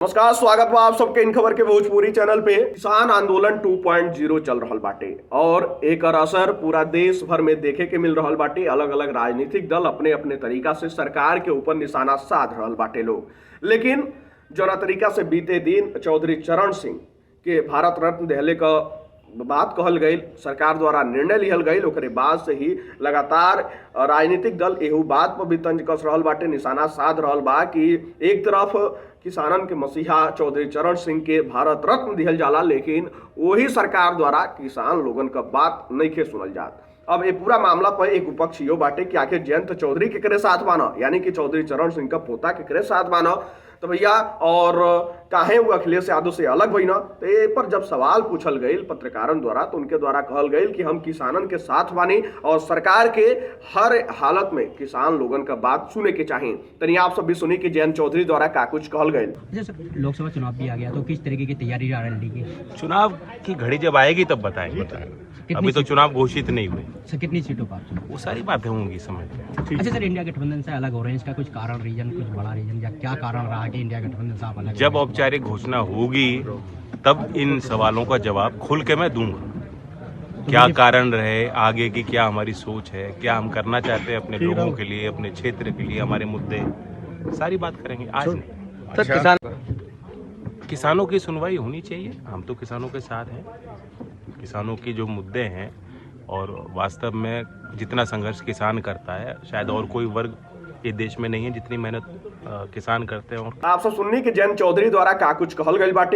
नमस्कार, स्वागत बा आप सबके इन खबर के भोजपुरी चैनल पे। किसान आंदोलन 2.0 चल रहल बाटे और एकर असर पूरा देश भर में देखे के मिल रहल बाटे। अलग अलग राजनीतिक दल अपने अपने तरीका से सरकार के ऊपर निशाना साध रहल बाटे लोग। लेकिन जौना तरीका से बीते दिन चौधरी चरण सिंह के भारत रत्न देहले का बात कहल गई, सरकार द्वारा निर्णय लिहल गई, ओकरे बाद से ही लगातार राजनीतिक दल एहू बात पर भी तंज कस रहल बाटे, निशाना साध रहल बा कि एक तरफ किसानन के मसीहा चौधरी चरण सिंह के भारत रत्न दिहल जाला, लेकिन वही सरकार द्वारा किसान लोगन का बात नइखे सुनल जात। अब ये पूरा मामला पर एक विपक्ष यो बाटे कि आखिर जयंत चौधरी केकरे साथ माना, यानी कि चौधरी चरण सिंह का पोता केकरे साथ माना, तो भैया और काहे वो अखिलेश यादव से अलग हुई ना। तो ये पर जब सवाल पूछल गई पत्रकारन द्वारा, तो उनके द्वारा कहल गई कि हम किसानन के साथ बानी और सरकार के हर हालत में किसान लोगन का बात सुने के चाहिए। तनी आप सब भी सुनी कि जयंत चौधरी द्वारा का कुछ कहल गई। लोकसभा चुनाव भी आ गया, तो किस तरीके की तैयारी रही है? चुनाव की घड़ी जब आएगी तब बताएंगे। अभी तो चुनाव घोषित नहीं हुए। सर, कितनी सीटों पर? वो सारी बातें होंगी समय पे। अच्छा सर, इंडिया गठबंधन से अलग हो रहे हैं, इसका कुछ कारण, रीजन, कुछ बड़ा रीजन या क्या कारण रहा कि इंडिया गठबंधन से आप अलग? जब औपचारिक घोषणा होगी तब इन सवालों का जवाब खुल के मैं दूंगा। क्या कारण रहे, आगे की क्या हमारी सोच है, क्या हम करना चाहते हैं अपने लोगों के लिए, अपने क्षेत्र के लिए, हमारे मुद्दे, सारी बात करेंगे। आज नहीं। सर, किसानों की सुनवाई होनी चाहिए। हम तो किसानों के साथ हैं। किसानों की जो मुद्दे हैं और वास्तव में जितना संघर्ष किसान करता है, शायद और कोई वर्ग इस देश में नहीं है जितनी मेहनत किसान करते हैं। और आप सब सुननी कि जयंत चौधरी द्वारा का कुछ कहल गई बाटे।